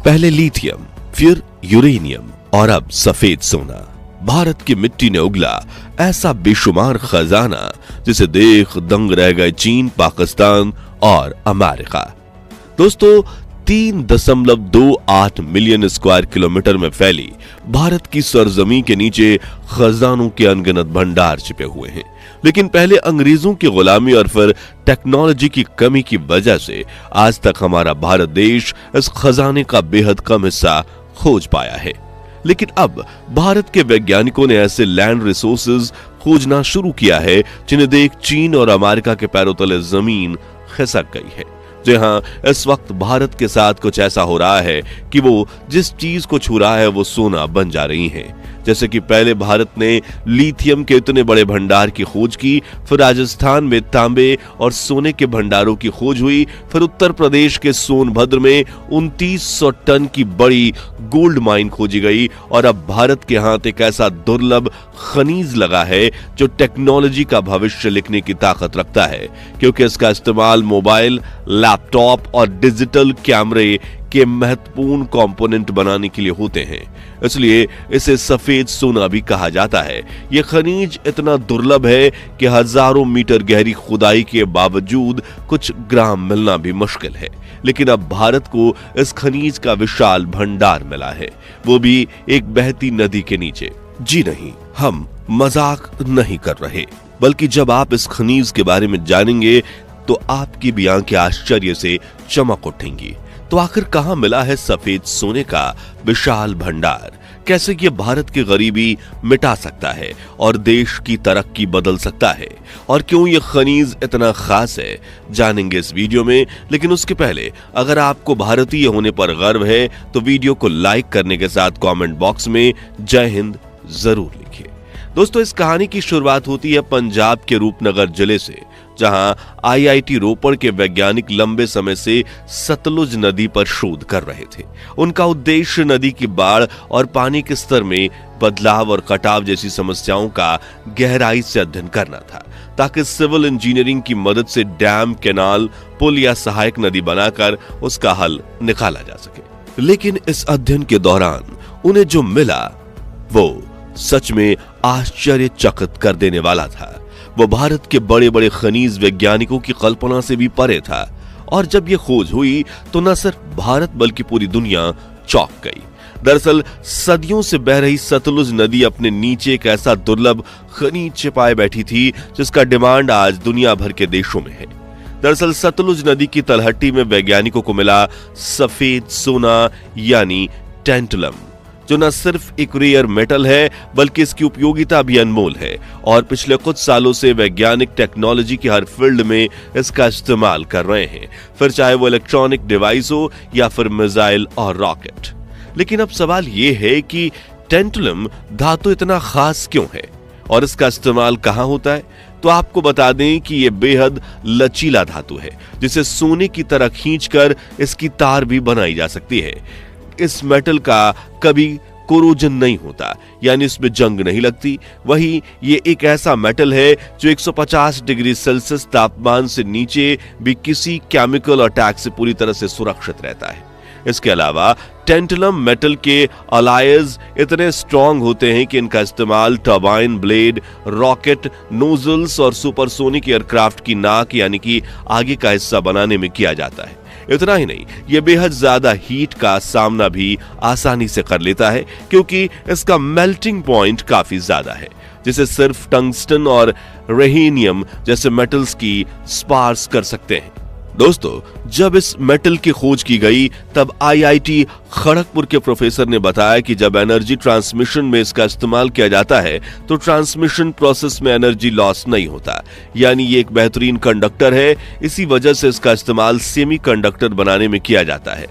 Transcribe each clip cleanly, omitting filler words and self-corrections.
पहले लिथियम, फिर यूरेनियम और अब सफेद सोना। भारत की मिट्टी ने उगला ऐसा बेशुमार खजाना जिसे देख दंग रह गए चीन, पाकिस्तान और अमेरिका। दोस्तों, 3.28 मिलियन स्क्वायर किलोमीटर में फैली भारत की सरजमी के नीचे खजानों के अनगिनत भंडार छिपे हुए हैं। लेकिन पहले अंग्रेजों की गुलामी और फिर टेक्नोलॉजी की कमी की वजह से आज तक हमारा भारत देश इस खजाने का बेहद कम हिस्सा खोज पाया है। लेकिन अब भारत के वैज्ञानिकों ने ऐसे लैंड रिसोर्सेज खोजना शुरू किया है जिन्हें देख चीन और अमेरिका के पैरों तले जमीन खिसक गई है। जी हां, इस वक्त भारत के साथ कुछ ऐसा हो रहा है कि वो जिस चीज को छू रहा है वो सोना बन जा रही है। जैसे कि पहले भारत ने लिथियम के इतने बड़े भंडार की खोज की, फिर राजस्थान में तांबे और सोने के भंडारों की खोज हुई, फिर उत्तर प्रदेश के सोनभद्र में 2900 टन की बड़ी गोल्ड माइन खोजी गई और अब भारत के हाथ एक ऐसा दुर्लभ खनिज लगा है जो टेक्नोलॉजी का भविष्य लिखने की ताकत रखता है, क्योंकि इसका इस्तेमाल मोबाइल, लैपटॉप और डिजिटल कैमरे के महत्वपूर्ण कंपोनेंट बनाने के लिए होते हैं। इसलिए इसे सफेद सोना भी कहा जाता है। यह खनिज इतना दुर्लभ है कि हजारों मीटर गहरी खुदाई के बावजूद कुछ ग्राम मिलना भी मुश्किल है। लेकिन अब भारत को इस खनिज का विशाल भंडार मिला है, वो भी एक बहती नदी के नीचे। जी नहीं, हम मजाक नहीं कर रहे, बल्कि जब आप इस खनिज के बारे में जानेंगे तो आपकी भी आंखें आश्चर्य से चमक उठेंगी। तो आखिर कहां मिला है सफेद सोने का विशाल भंडार? कैसे ये भारत की गरीबी मिटा सकता है और देश की तरक्की बदल सकता है? और क्यों ये खनिज इतना खास है, जानेंगे इस वीडियो में। लेकिन उसके पहले अगर आपको भारतीय होने पर गर्व है तो वीडियो को लाइक करने के साथ कमेंट बॉक्स में जय हिंद जरूर लिखिए। दोस्तों, इस कहानी की शुरुआत होती है पंजाब के रूपनगर जिले से, जहां आईआईटी रोपड़ के वैज्ञानिक लंबे समय से सतलुज नदी पर शोध कर रहे थे। उनका उद्देश्य नदी की बाढ़ और पानी के स्तर में बदलाव और कटाव जैसी समस्याओं का गहराई से अध्ययन करना था, ताकि सिविल इंजीनियरिंग की मदद से डैम, कैनाल, पुल या सहायक नदी बनाकर उसका हल निकाला जा सके। लेकिन इस अध्ययन के दौरान उन्हें जो मिला वो सच में आश्चर्यचकित कर देने वाला था। वो भारत के बड़े बड़े खनिज वैज्ञानिकों की कल्पना से भी परे था। और जब ये खोज हुई तो न सिर्फ भारत बल्कि पूरी दुनिया चौंक गई। दरअसल सदियों से बह रही सतलुज नदी अपने नीचे एक ऐसा दुर्लभ खनिज छिपाए बैठी थी जिसका डिमांड आज दुनिया भर के देशों में है। दरअसल सतलुज नदी की तलहटी में वैज्ञानिकों को मिला सफेद सोना यानी टैंटलम, जो न सिर्फ एक रेयर मेटल है बल्कि इसकी उपयोगिता भी अनमोल है। और पिछले कुछ सालों से वैज्ञानिक टेक्नोलॉजी की हर फील्ड में इसका इस्तेमाल कर रहे हैं, फिर चाहे वो इलेक्ट्रॉनिक डिवाइस हो या फिर मिसाइल और रॉकेट। लेकिन अब सवाल ये है कि टैंटलम धातु इतना खास क्यों है और इसका इस्तेमाल कहां होता है? तो आपको बता दें कि यह बेहद लचीला धातु है, जिसे सोने की तरह खींचकर इसकी तार भी बनाई जा सकती है। इस मेटल का कभी कोरोजन नहीं होता, यानी इसमें जंग नहीं लगती। वहीं ये एक ऐसा मेटल है जो 150 डिग्री सेल्सियस तापमान से नीचे भी किसी केमिकल अटैक से पूरी तरह से सुरक्षित रहता है। इसके अलावा टैंटलम मेटल के अलॉयज इतने स्ट्रॉन्ग होते हैं कि इनका इस्तेमाल टर्बाइन ब्लेड, रॉकेट नोजल्स और सुपरसोनिक एयरक्राफ्ट की नाक यानी कि आगे का हिस्सा बनाने में किया जाता है। इतना ही नहीं, यह बेहद ज्यादा हीट का सामना भी आसानी से कर लेता है, क्योंकि इसका मेल्टिंग पॉइंट काफी ज्यादा है, जिसे सिर्फ टंगस्टन और रेहेनियम जैसे मेटल्स की स्पार्स कर सकते हैं। दोस्तों, जब इस मेटल की खोज की गई तब आईआईटी खड़गपुर के प्रोफेसर ने बताया कि जब एनर्जी ट्रांसमिशन में इसका इस्तेमाल किया जाता है तो ट्रांसमिशन प्रोसेस में एनर्जी लॉस नहीं होता, यानी ये एक बेहतरीन कंडक्टर है। इसी वजह से इसका इस्तेमाल सेमीकंडक्टर बनाने में किया जाता है,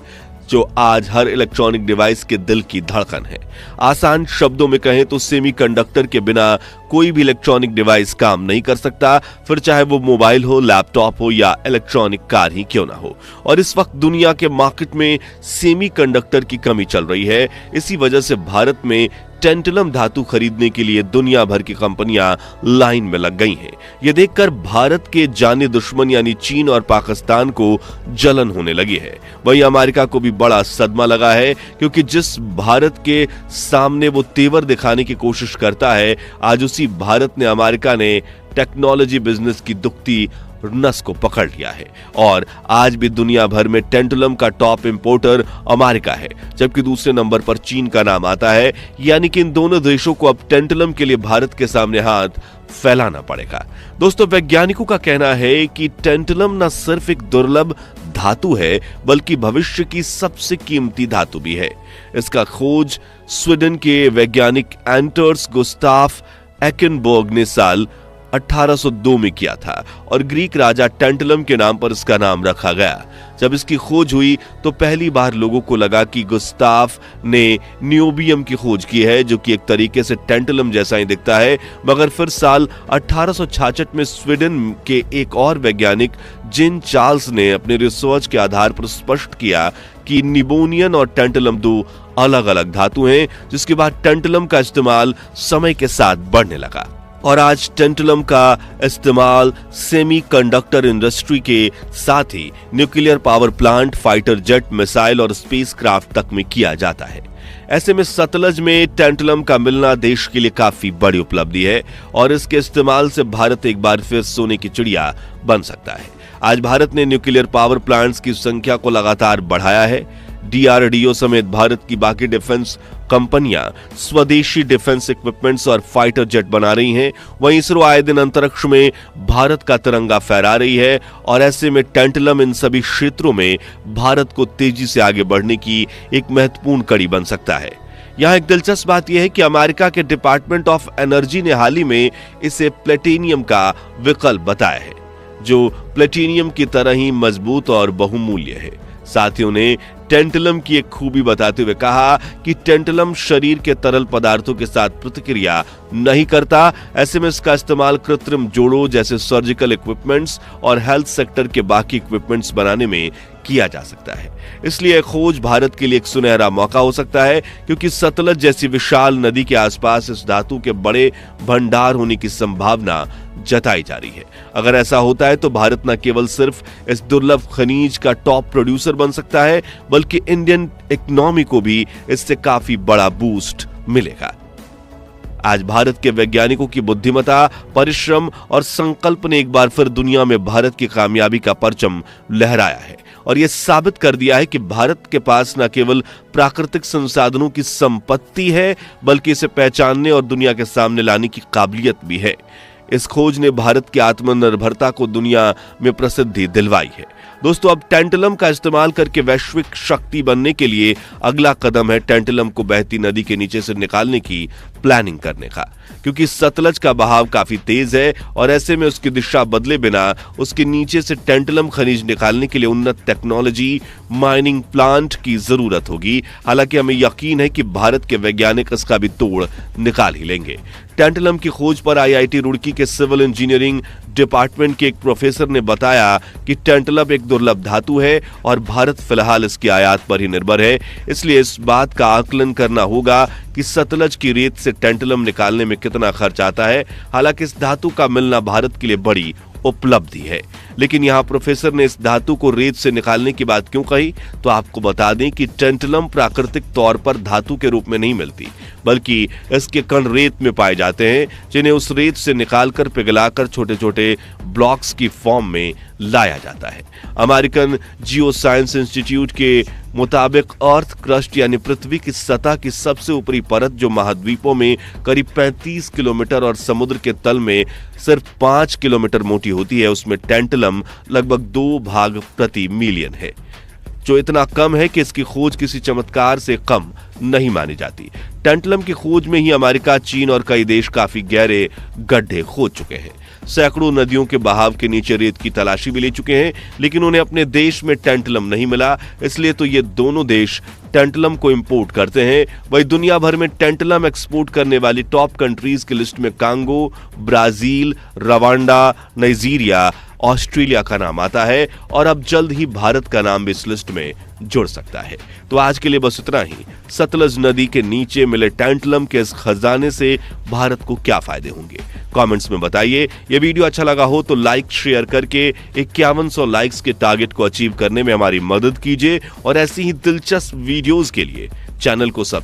जो आज हर इलेक्ट्रॉनिक डिवाइस के दिल की धड़कन है। आसान शब्दों में कहें तो सेमीकंडक्टर के बिना कोई भी इलेक्ट्रॉनिक डिवाइस काम नहीं कर सकता, फिर चाहे वो मोबाइल हो, लैपटॉप हो या इलेक्ट्रॉनिक कार ही क्यों ना हो। और इस वक्त दुनिया के मार्केट में सेमीकंडक्टर की कमी चल रही है। इसी वजह से भारत में टेंटलम धातु खरीदने के लिए दुनिया भर की कंपनियां लाइन में लग गई हैं। ये देखकर भारत के जाने दुश्मन यानी चीन और पाकिस्तान को जलन होने लगी है। वहीं अमेरिका को भी बड़ा सदमा लगा है, क्योंकि जिस भारत के सामने वो तेवर दिखाने की कोशिश करता है, आज उसी भारत ने अमेरिका ने टेक्नोलॉजी बिजनेस की दुखती नस को पकड़ लिया है और आज भी दुनिया भर में टेंटलम का टॉप इंपोर्टर अमेरिका है, जबकि दूसरे नंबर पर चीन का नाम आता है। यानी कि इन दोनों देशों को अब टेंटलम के लिए भारत के सामने हाथ फैलाना पड़ेगा। दोस्तों, वैज्ञानिकों का कहना है कि टेंटलम न सिर्फ एक दुर्लभ धातु है, बल्कि भविष्य की सबसे कीमती धातु भी है। इसका खोज स्वीडन के वैज्ञानिक एंटर्स गुस्ताफ एकेनबर्ग ने साल 1802 में किया था और ग्रीक राजा टेंटलम के नाम पर इसका नाम रखा गया। जब इसकी खोज हुई तो पहली बार लोगों को लगा कि गुस्ताफ ने नियोबियम की खोज की है, जो कि एक तरीके से टेंटलम जैसा ही दिखता है। मगर फिर साल 1866 में स्वीडन के एक और वैज्ञानिक जिन चार्ल्स ने अपने रिसर्च के आधार पर स्पष्ट किया कि निबोनियन और टेंटलम दो अलग अलग धातु हैं, जिसके बाद टेंटलम का इस्तेमाल समय के साथ बढ़ने लगा और आज टेंटलम का इस्तेमाल सेमीकंडक्टर इंडस्ट्री के साथ ही nuclear power plant, fighter jet, missile और स्पेसक्राफ्ट तक में किया जाता है। ऐसे में सतलज में टेंटलम का मिलना देश के लिए काफी बड़ी उपलब्धि है और इसके इस्तेमाल से भारत एक बार फिर सोने की चिड़िया बन सकता है। आज भारत ने न्यूक्लियर पावर प्लांट्स की संख्या को लगातार बढ़ाया है। डीआरडीओ समेत भारत की बाकी डिफेंस कंपनियां स्वदेशी डिफेंस इक्विपमेंट्स और फाइटर जेट बना रही हैं। वहीं इसरो आए दिन अंतरिक्ष में भारत का तिरंगा फहरा रही है और ऐसे में टेंटलम इन सभी क्षेत्रों में भारत को तेजी से आगे बढ़ने की एक महत्वपूर्ण कड़ी बन सकता है। यहाँ एक दिलचस्प बात यह है कि अमेरिका के डिपार्टमेंट ऑफ एनर्जी ने हाल ही में इसे प्लेटिनियम का विकल्प बताया है, जो प्लेटिनियम की तरह ही मजबूत और बहुमूल्य है। साथियों ने टेंटलम की एक खूबी बताते हुए कहा कि टेंटलम शरीर के तरल पदार्थों के साथ प्रतिक्रिया नहीं करता। ऐसे में इसका इस्तेमाल कृत्रिम जोड़ों जैसे सर्जिकल इक्विपमेंट्स और हेल्थ सेक्टर के बाकी इक्विपमेंट्स बनाने में किया जा सकता है। इसलिए खोज भारत के लिए एक सुनहरा मौका हो सकता है, क्योंकि सतलज जैसी विशाल नदी के आसपास इस धातु के बड़े भंडार होने की संभावना जताई जा रही है। अगर ऐसा होता है तो भारत न केवल सिर्फ इस दुर्लभ खनिज का टॉप प्रोड्यूसर बन सकता है, बल्कि इंडियन इकोनॉमी को भी इससे काफी बड़ा बूस्ट मिलेगा। आज भारत के वैज्ञानिकों की बुद्धिमत्ता, परिश्रम और संकल्प ने एक बार फिर दुनिया में भारत की कामयाबी का परचम लहराया है और यह साबित कर दिया है कि भारत के पास न केवल प्राकृतिक संसाधनों की संपत्ति है, बल्कि इसे पहचानने और दुनिया के सामने लाने की काबिलियत भी है। इस खोज ने भारत की आत्मनिर्भरता को दुनिया में प्रसिद्धि दिलवाई है। दोस्तों, अब टेंटलम का इस्तेमाल करके वैश्विक शक्ति बनने के लिए अगला कदम है टेंटलम को बहती नदी के नीचे से निकालने की प्लानिंग करने का, क्योंकि सतलज का बहाव काफी तेज है और ऐसे में उसकी दिशा बदले बिना उसके नीचे से टेंटलम खनिज निकालने के लिए उन्नत टेक्नोलॉजी, माइनिंग प्लांट की जरूरत होगी। हालांकि हमें यकीन है कि भारत के वैज्ञानिक इसका भी तोड़ निकाल ही लेंगे। टेंटलम की खोज पर आईआईटी रुड़की के सिविल इंजीनियरिंग डिपार्टमेंट के एक प्रोफेसर ने बताया कि टेंटलम एक दुर्लभ धातु है और भारत फिलहाल इसकी आयात पर ही निर्भर है। इसलिए इस बात का आकलन करना होगा कि सतलज की रेत से टेंटलम निकालने में कितना खर्च आता है। हालांकि इस धातु का मिलना भारत के लिए बड़ी उपलब्धि है, लेकिन यहाँ प्रोफेसर ने इस धातु को रेत से निकालने की बात क्यों कही, तो आपको बता दें कि टेंटलम प्राकृतिक तौर पर धातु के रूप में नहीं मिलती, बल्कि इसके कण रेत में पाए जाते हैं, जिन्हें उस रेत से निकालकर पिघलाकर छोटे छोटे ब्लॉक्स की फॉर्म में लाया जाता है। अमेरिकन जियो साइंस इंस्टीट्यूट के मुताबिक अर्थ क्रस्ट यानी पृथ्वी की सतह की सबसे ऊपरी परत, जो महाद्वीपों में करीब 35 किलोमीटर और समुद्र के तल में सिर्फ 5 किलोमीटर मोटी होती है, उसमें टेंटलम लगभग 2 भाग प्रति मिलियन है, जो इतना कम है कि इसकी खोज किसी चमत्कार से कम नहीं मानी जाती। टेंटलम की खोज में ही अमेरिका, चीन और कई देश काफी गहरे गड्ढे खोद चुके हैं। सैकड़ों नदियों के बहाव के नीचे रेत की तलाशी भी ले चुके हैं, लेकिन उन्हें अपने देश में टेंटलम नहीं मिला। इसलिए तो ये दोनों देश टेंटलम को इंपोर्ट करते हैं। वहीं दुनिया भर में टेंटलम एक्सपोर्ट करने वाली टॉप कंट्रीज की लिस्ट में Congo, Brazil, Rwanda, Nigeria, Australia का नाम आता है और अब जल्द ही भारत का नाम भी इस लिस्ट में जुड़ सकता है। तो आज के लिए बस इतना ही। सतलज नदी के नीचे मिले टैंटलम के इस खजाने से भारत को क्या फायदे होंगे, कमेंट्स में बताइए। ये वीडियो अच्छा लगा हो तो लाइक शेयर करके 5100 लाइक्स के टारगेट को अचीव करने में हमारी मदद कीजिए और ऐसी ही दिलचस्प वीडियोस के लिए चैनल को सब्सक्राइब